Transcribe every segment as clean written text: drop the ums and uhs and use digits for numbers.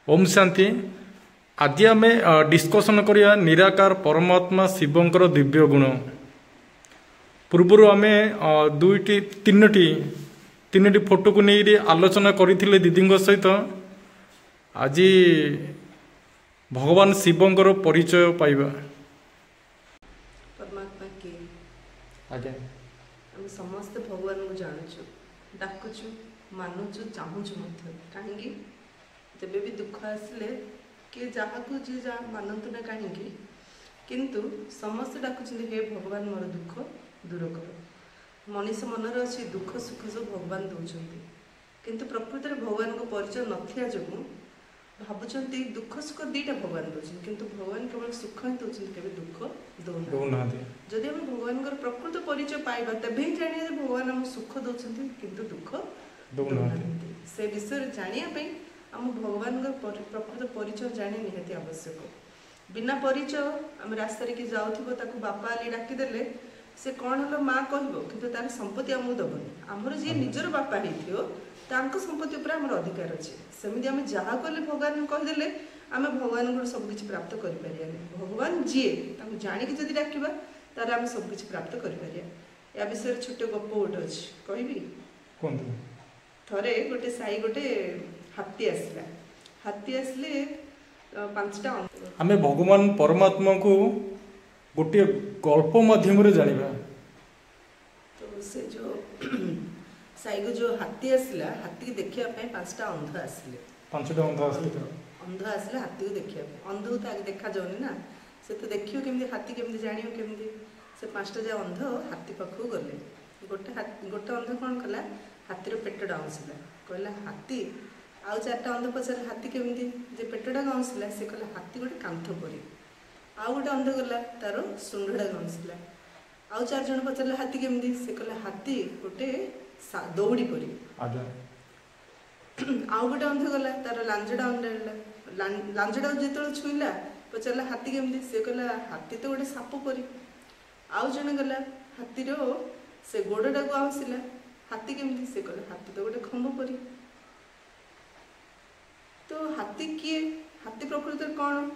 ओम शांति। आज आम डिस्कसन करिया निराकार परमात्मा शिवंकर दिव्य गुण। पूर्वर आम दुईटी तीन फोटो को नहीं आलोचना करथिले दीदी सहित। आज भगवान शिवंकर परिचय पाइबा। परमात्मा के आज्ञा हम समस्त भगवान को जानूचु, डाकुचु, मानुचु, चाहूचु मत कहीं जब भी दुख आसले किए जहाँ जी जा मानतु ना कहीं किंतु समस्त डाकुचंदी हे भगवान मोर दुख दूर कर। मनीष मनर अच्छी दुख सुख सब भगवान दौरान किंतु प्रकृत में भगवान को परिचय नथिया जो भावुंट दुख सुख दीटा भगवान दौरान किंतु भगवान केवल सुख ही दौरान के दुख दौना। जदि हम भगवान प्रकृत परिचय पाइबा तेज ही जानिए भगवान आम सुख दौरान किंतु दुख दौना। से विषय जानापी आम भगवान प्रकृत परिचय जाने निहाती आवश्यक। बिना परिचय आम रास्ता कि जाऊँ बापा आली डाकिदेले से कौन हल माँ कह कि तार संपत्ति आमको दबनी। आमर जी निजर बापा हो संपत्ति उपर आम अधिकार अच्छे। सेमती आम जहाँ कले भगवान कहीदेले आम भगवान को सबकि प्राप्त करें। भगवान जी जाणिकी जदि डाकवा तार आम सबकि प्राप्त करें। या विषय छोटे गप गोटे अच्छी कहि थरे गोटे साई गोटे हाथी आसले पांचटा आमे भगवान परमात्मा को गोटे गल्प माध्यम जानिबा। तो से जो साई को जो हाथी आसला हाथी देखिया पांचटा अंध आसले। अंध आसले हाथी को देखिया अंध तो आगे देखा जाऊनी ना से तो देखियो केमती हाथी केमती जानियो केमती से पांचटा जो अंध हाथी पाखु गले। गोटे अंध कौन कला हाथीर पेट डाउसला कहला हाथी आउ चार्टा अंध पचार हाथी केमती जे पेटटा गाँसला से कहला हाथी गोटे कांथ परी। आउ गोटे अंध गला तार सुंढड़ा गाँसला आउ चार जन पचारे हाथी केमती से कहला हाथी गोटे दौड़ी परी। आउ गोटे अंध गला तार लांजड़ा अंडा लांजड़ा जो छुईला पचारा हाथी केमती से कहला हाथी तो गोटे साप परी। आउ जन गला हाथीर से गोड़टा को आँसला हाथी केमती से कहला हाथी तो गोटे खंभ परी। तो हाथी किए हाथी प्रकृत कौन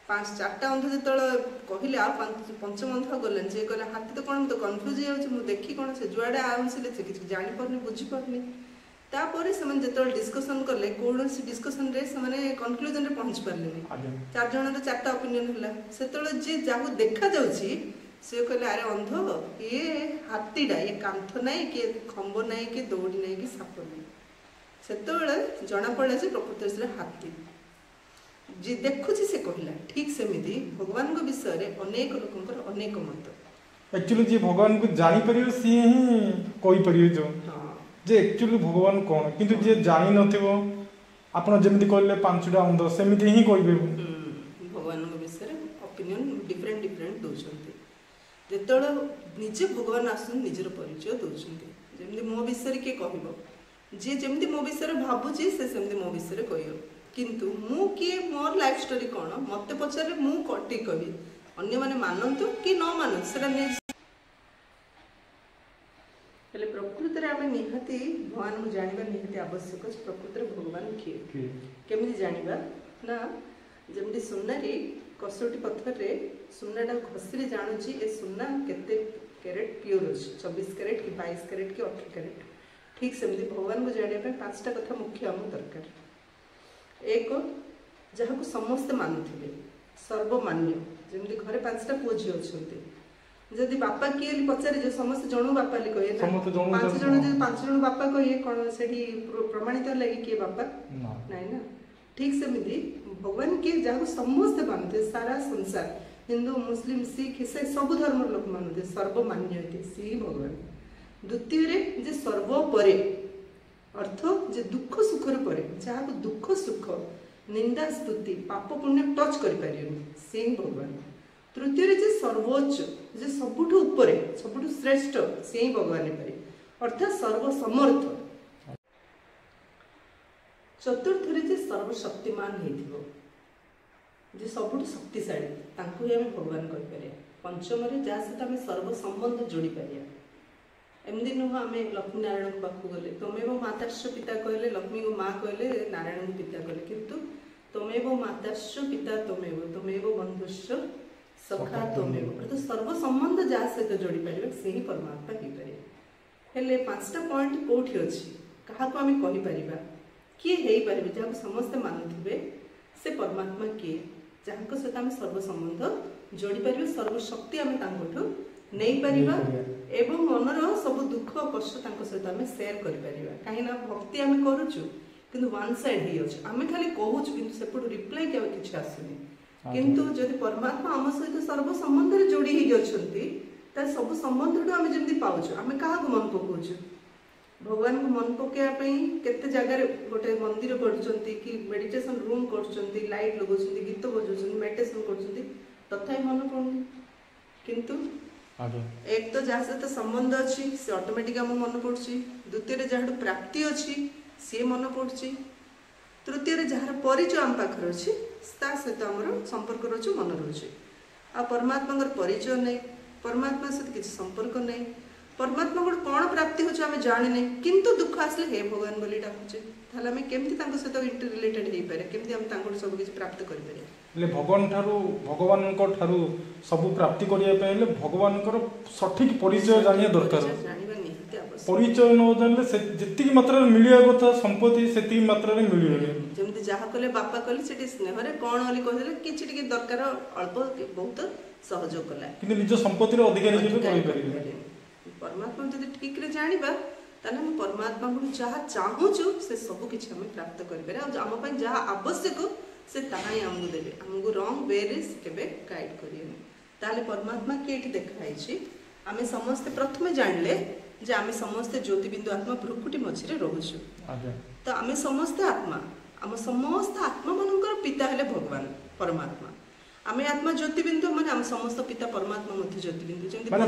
पांच चार्टा अंध जो कहले आ पंचम अंध गले जे कहला हाथी तो कौन तो कन्फ्यूज हो देखी कौन से जुआड़े आंसले से किसी जापारनी बुझीपारनी। तापर से जो डिस्कसन कले कौन डिस्कसन से कनक्लूजन रे पहुँच पारे। चार जन चार्टा ओपिनियन है से जे जहाँ देखा जाऊँगी से कहले अरे अंध ये हाथीटा ये कांथ नाई कि खंभ नाई कि दौड़ी नाई कि साप नाई से जना पड़ा जे प्रकृत से हाथी जी देखुची से कहला ठीक सेमिति भगवान को विषय रे अनेक लोकंकर अनेक मत। एक्चुअली जी भगवान को जानी परियो सी ही कोई परियो जो जे एक्चुअली भगवान कौन किंतु जे जानी नथिबो आपण जेमिति कहले पांचटा अंध सेमिति ही कहबे भगवान को विषय रे ओपिनियन डिफरेंट डिफरेंट दोछंती। जेतोळ निजे भगवान आसुन निजर परिचय दोछंती जेमिति मो विषय के कहबो जे जमती मो विषय भावुची से सेमती मो विषय कह किंतु मु किए मोर लाइफ स्टोरी कौन मत पचारे मु कटी कवि अन्य माने मानतु कि न मानतु सेटा हेले प्रकृत रे आमे निहाती भगवान को जानिबा निहाती आवश्यक। प्रकृत रे भगवान किए केमिति जानिबा ना जमती सुनारी कसोटी पत्थर रे सुनाटा घसीरे जानुची ए सुना केते कैरेट प्योर अछि 24 कैरेट कि 22 कैरेट कि 18 कैरेट। ठीक सेमती भगवान को जानापी पांचटा कथा मुख्य आम दरकार। एक जहाँ को समस्ते मानुले सर्वमान्य जमी घरे पांचटा पुओ झी अच्छा जदि बापा किए पचारे जो समस्त जन बापा कहे पांच जन बापा कहे कौन से प्रमाणित लगे किए बापा नाई ना। ठीक सेमती भगवान किए जहाँ समस्ते मानुते सारा संसार हिंदू मुस्लिम सिख ईसाई सब धर्म लोक मानुते सर्वमान्य सी भगवान। द्वितीय जे सर्वोपरे अर्थ जे दुख सुख परे जहाँ दुख सुख निंदा स्तुति पाप पुण्य टच कर से ही भगवान। तृतीय जे सर्वोच्च जे सबुठु उपरे सबुठु श्रेष्ठ से ही भगवान पारे अर्थात सर्वसमर्थ। चतुर्थ जे सर्वशक्तिमान जे सबुठु शक्तिशाली तांको ही आम भगवान कहीपर। पंचम जहाँ सहित आम सर्वसंबंध जोड़ी पारिया एमती नुह आम लक्ष्मी नारायण पाखु गले तुम्हें मो माता पिता कहले लक्ष्मी को माँ कहले नारायण को पिता कहले किंतु त्वमेव माताश्च पिता त्वमेव बंधुश्च सखा त्वमेव अर्थात सर्व संबंध जहाँ सहित जोड़ी पारे से ही परमात्मा हो पारे। हेले 5टा पॉइंट कोठी अछि कहा को आमे कहि परिबा किए हेई पारे जहाँ समस्त मानुथिबे से परमात्मा किए जहाँ को सहित आमे सर्व संबंध जोड़ी पारे सर्व शक्ति आमे तांकोठु नहीं परिबा एवं मनर सब दुख कष्ट तांको सहित आमे शेयर करि परिबा काहे ना भक्ति आमे करूछु किंतु वन साइड ही अछि आमे खाली कहूछु किंतु सेपट रिप्लाई के किछ आसुनी किंतु जदि परमात्मा आम सहित सर्व संबंध रे जोड़ी ही गछंती त सब संबंध आमे जेमति पाउछु आमे काहा को मन पकोछु भगवान को मन पकेया पई केते जगह रे गोटे मंदिर पढुचंती कि मेडिटेशन रूम करचंती लाइट लगोचंती गीत बजोचंती मेडिटेशन करचंती तथापि मन पड़ुनी किंतु एक तो जहाँ सहित संबंध अच्छी से ऑटोमेटिक आम मन पड़ुची द्वितीय जहाँ प्राप्ति अच्छी सी मन पड़ुची तृतीय जार परिचय आम पाखे अच्छी सहित आम संपर्क रोचे मन रोचे आ परमात्मा परिचय नहीं परमात्मा सहित किसी संपर्क नहीं परमात्मा को कौन प्राप्ति होचे आमे जाने नहीं किंतु दुख आसले हे भगवान बोली डाकुचे थाले आमे केमति तांको सहित इंटर रिलेटेड हे पारे केमति हम तांको सब किछि प्राप्त करि पारे ले भगवान को ठारू सब प्राप्ति करिया पहिले भगवान को सठिक परिचय जानिया दरकार जानिबा निहित आवश्यक परिचय न जानले से जति मात्रा रे मिलिया कथा संपत्ति सेति मात्रा रे मिलियो जेमति जाहा कले बापा कले सेठी स्नेह रे कोन ओली कहले किछि टिके दरकार अल्प बहुत सहयोग कला किंतु निज संपत्ति रे अधिकारी जेबे कहि परिबे परमात्मा जदि ठीक रे जानिबा ताने हम परमात्मा को जहा चाहूछु से सब किछि हम प्राप्त करि पारे आ हम पय जहा आवश्यक से ताहाई हमगु देबे हमगु रॉन्ग वे रे केबे गाइड करियनि ताले परमात्मा केठी देखाइ छी आमे समस्त प्रथमे जानले जे आमे समस्त ज्योति बिंदु आत्मा प्रकृति मझी रे रहउछु तो आमे समस्त आत्मा हम समस्त आत्मा मनकर पिता हेले भगवान परमात्मा आमे आत्मा ज्योति बिंदु माने हम समस्त पिता परमात्मा मध्य ज्योति बिंदु जेमति माने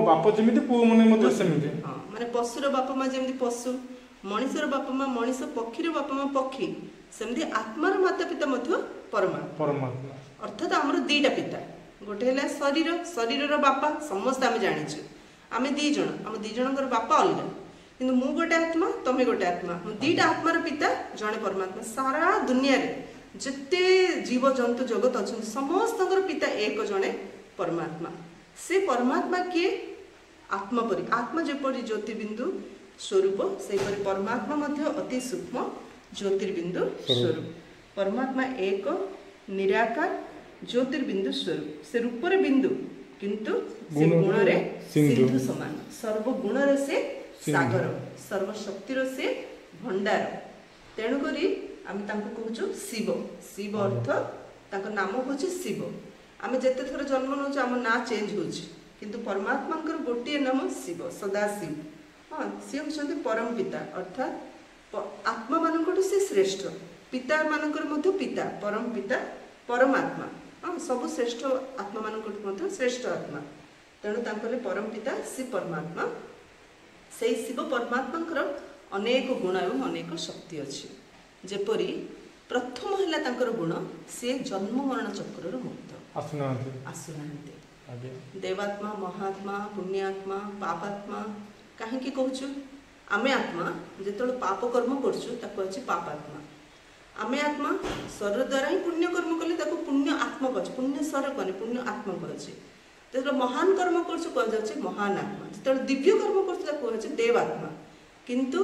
बाप जेमिति पु मने मध्य सेमिति हां माने पशुर बाप मा जेमति पशु मनुष्यर बाप मा मनुष्य पक्षीर बाप मा पक्षी सेमति आत्मार माता पिता मध्य परमात्मा अर्थात हमर दीटा पिता गोटे हेला शरीर बापा समस्त आमे जानिछु आमे दी जण हम दी जणकर बापा अलग किंतु मु गोटे आत्मा तमे गोटे आत्मा हम दीटा आत्मार पिता जणे परमात्मा सारा दुनिया रे जिते जीव जंतु जगत अच्छा समस्त पिता एक जने परमात्मा से परमात्मा किए आत्मा परी आत्मा जेपरी ज्योतिर्बिंदु स्वरूप से परी परमात्मा मध्य अति सूक्ष्म ज्योतिर्बिंदु स्वरूप परमात्मा एक निराकार ज्योतिर्बिंदु स्वरूप से रूप रे बिंदु किंतु से गुण रे सिंधु समान सर्व गुण रे से सागर सर्व शक्ति रे से भंडार तेणु करी आम कहूँ शिव शिव अर्थ तांको नाम हूँ शिव आम जिते थर जन्म नौ आम ना चेंज हो किंतु परमात्मा गोटे नाम शिव सदाशिव हाँ सी हूँ परम पिता अर्थात आत्मा मान से श्रेष्ठ पिता मान पिता परमात्मा हाँ सब श्रेष्ठ आत्मा मान श्रेष्ठ आत्मा तेणु तांको परम पिता शिव परमात्मा से शिव परमात्मा अनेक गुण एवं अनेक शक्ति अच्छी जेपरी प्रथम है तांकर गुण से जन्म मरण चक्र मुक्त आसुना देवात्मा महात्मा पुण्यात्मा पापात्मा कहीं कहूँ आमे आत्मा जो पाप कर्म कर पापात्मा आमे आत्मा शरीर द्वारा ही पुण्य कर्म कले पुण्य आत्मा कह पुण्य शरीर कहने पुण्य आत्मा कहे जो महान कर्म कर महान आत्मा जो दिव्य कर्म कर देवात्मा किंतु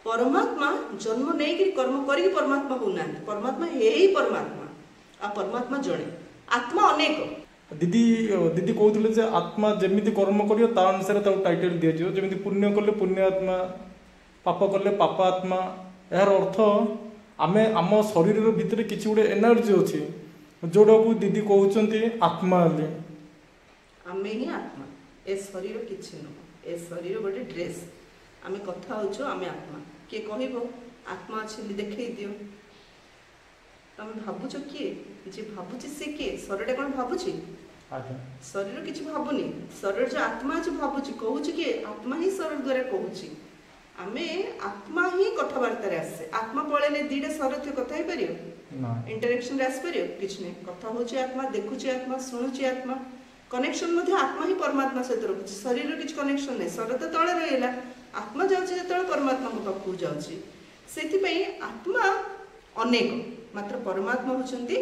परमात्मा जन्म नहीं कर्म करी परमात्मा होना परमात्मा यही परमात्मा आ परमात्मा जड़े आत्मा अनेक दीदी दीदी कहते जे आत्मा जेमिति कर्म करियो ता अनुसार टाइटल दिया जो जेमिति पुण्य कले पुण्य आत्मा पाप कले पाप आत्मा यार अर्थ आमे आम शरीर भितर किछि गुडे एनर्जी अछि जोडा को दीदी कहउचंती आत्मा ले आमे ही आत्मा ए शरीर किछि न ए शरीर गोटे ड्रेस आमे कथा होचो आमे आत्मा किए कहबो आत्मा अच्छे देखई दियो तुम भावुच किए जे भावुची से किए शरीर कौन भावुची शरीर किसी भावुनी शरीर जो आत्मा अच्छे भावुची कहूँ किए आत्मा ही शरीर द्वारा कहूँ आमे आत्मा ही कथबार्ता आसे आत्मा पलैले दीटा शरीर कथा ही पार इंटरेक्शन आसपार किसी नहीं कथा होची आत्मा देखुची आत्मा शुणुची आत्मा कनेक्शन आत्मा ही परमात्मा सहित रखुची शरीर किसी कनेक्शन नहीं शरीर तो तले रहा आत्मा जाऊँगी जो परमात्मा पाखक जाऊँगी से आत्मा अनेक मात्र परमात्मा होचंती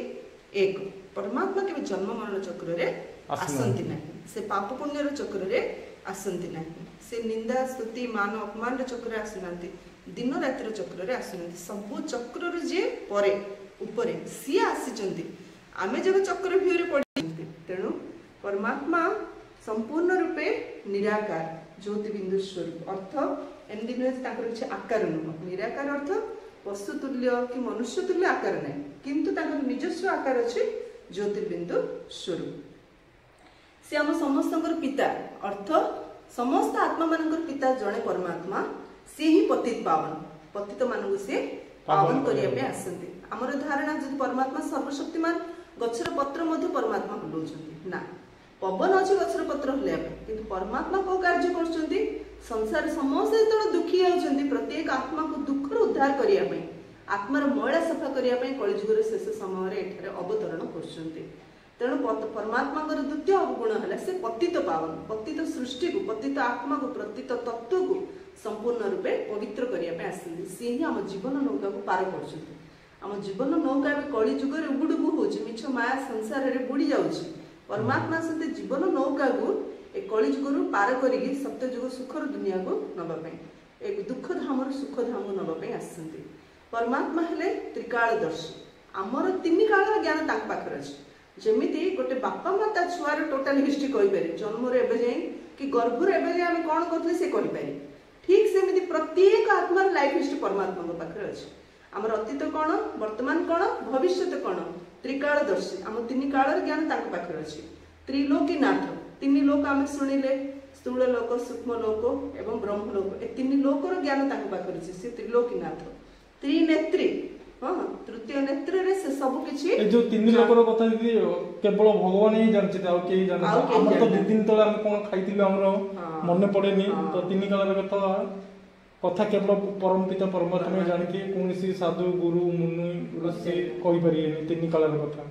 एक। परमात्मा केवल जन्म मरण चक्र रे आसंती नहीं, से पाप पुण्य रो चक्र रे आसंती नहीं, से निंदा स्तुति मान अपमान रो चक्र रे आसुनांती, दिन राति रो चक्र रे आसुनांती। सब चक्र रे जे परे ऊपरे सी आसीचंती, आमे जब चक्र व्यूह रे पड़ी। तेणु परमात्मा संपूर्ण रूपे निराकार ज्योति बिंदु स्वरूप। अर्थ एमदी नुहे तांकर किछि आकार नुह। निराकार अर्थ पशु तुल्य कि मनुष्य तुल्य आकार नहीं, किंतु तांकर निजस्व आकार अछि ज्योतिर्बिंदु स्वरूप। से आम समस्तंकर पिता, अर्थ समस्त आत्मा मानकर पिता जड़े परमात्मा। से ही पतित पावन, पतित मानू से पावन करने आसती। आमर धारणा जब परमात्मा सर्वशक्तिमान, गछर पत्र मध्य परमात्मा हलौछंती ना, पवन अच्छे गछर पत्र हल्ला, किंतु परमात्मा को कार्य करछंती संसार समस्त जो दुखी होती प्रत्येक आत्मा को दुखर उद्धार करने, आत्मार मैला सफा करने कलिजुगर शेष समय अवतरण कर। तेणु परमात्मा द्वितीय अवगुण है से पतित पावन, पतित सृष्टि को, पतित आत्मा को, पतित तत्व को संपूर्ण रूपे पवित्र करने आसती। सी ही आम जीवन नौका को पार कर। आम जीवन नौका कलिजुगर उबुडुबु हो मिछ माया संसार में बुड़ी जाऊँगी। परमात्मा सहित जीवन नौका को ए कलिजुगर पार करी सत्यजुग सुखर दुनिया को नवाई, एक दुख धाम सुख धाम नवाई आसती। परमात्मा हेले त्रिकालदर्शी, आमर तीन काल ज्ञान ताक पाखर अछि। जेमिति गोटे बापा माँ ता छुआर टोटाल हिस्ट्री कहीपर, जन्म एवं जाए कि गर्भर एवं जाए आम कौन करते से करें, ठीक सेमती प्रत्येक आत्मार लाइफ हिस्ट्री परमात्मा पाखे अच्छे। आमर अतीत कौन, वर्तमान कौन, भविष्य कौन, त्रिकालदर्शी आम तीन काल ज्ञान ताक पाखे अच्छे। त्रिलोकीनाथ, तीन लोक आम शुणिले, स्थूल लोक, सूक्ष्म लोक एवं ब्रह्मलोक, ए तीन लोकर ज्ञान ताक पाखे अच्छे। से त्रिलोकीनाथ, त्रिनेत्री, हाँ तृतीय नेत्र रे से सब किछि ए जो तीन लोकर कथा कि केवल भगवान ही जानछि, आ केही जानछि। हम तो दि दिन तले हम कोन खाइतिले हमरो मन पड़ेनी, तो तीन काल कथा केवल परम पिता परमात्मा जानथि, कोनसी साधु गुरु मुनि ऋषि कहि परियेनी तीन काल कथा।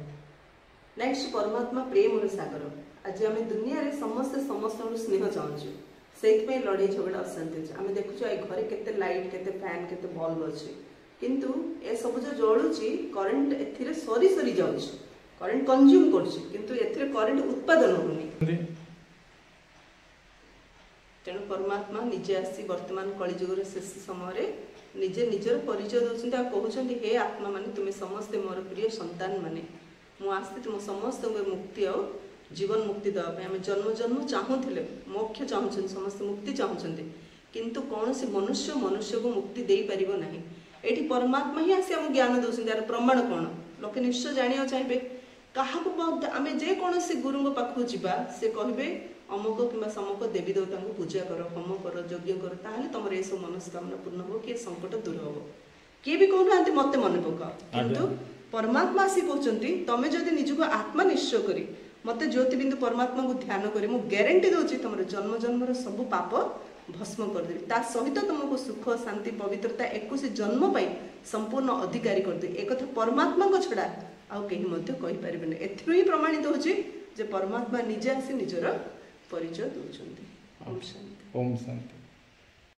नेक्स्ट परमात्मा प्रेम रो सागर। आज हम दुनिया रे समस्त स्नेह चाहूछु, सेति पे लड़ाई झगड़ा अशांति। हम देखुछु ए घरे केते लाइट, केते फैन, केते बल्ब अछि, किंतु ए सब जो जलुची करंट एथिरे सरी सरी जाउची, करंट कंज्यूम करची, किंतु एथिरे करंट उत्पादन होनी। तेणु परमात्मा निजे आसी वर्तमान कलिजुगर शेष समय निजे निजर परिचय दउछन्ती आ कहउछन्ती, हे आत्मा माने तुमे समस्त मोर प्रिय संतान माने, मु आस्ते तुम समस्त मुक्ति आ जीवन मुक्ति दवा पे। आम जन्म जन्म चाहूले, मोक्ष चाहूँ, समस्त मुक्ति चाहूँ, किंतु कौन से मनुष्य को मुक्ति दे पारिबो नहीं। एठी परमात्मा ही आसी आम ज्ञान दउछन्ती। यार प्रमाण कौन, लोके निश्चय जानिया चाहिए। काहा आम जे कौन से गुरु पाखु जीवा, से कहबे अमुक कि समक देवी देवता को पूजा कर, होम कर, यज्ञ कर, ताहले तुम ये सब मनस्कामना पूर्ण हो, किए संकट दूर हो। किए भी कहना मत मन पका, किंतु परमात्मा आसी कहते तमें जदि निजक आत्मा निश्चय करी मत ज्योतिबिंदु परमात्मा को ध्यान करी, मु ग्यारंटी दूसरी तुम जन्म जन्मर सब पाप भस्म करदेवी, ता सहित तुमको सुख शांति पवित्रता 21 जन्म पाई संपूर्ण अधिकारी करदेवी। एक कथा परमात्मा को छड़ा आउ कहीं मध्य कहि परिबेनी। एथिरु ही प्रमाणित होछि जे परमात्मा निजे आसी निजर परिचय दउछन्ती। ओम शांति। ओम शांति।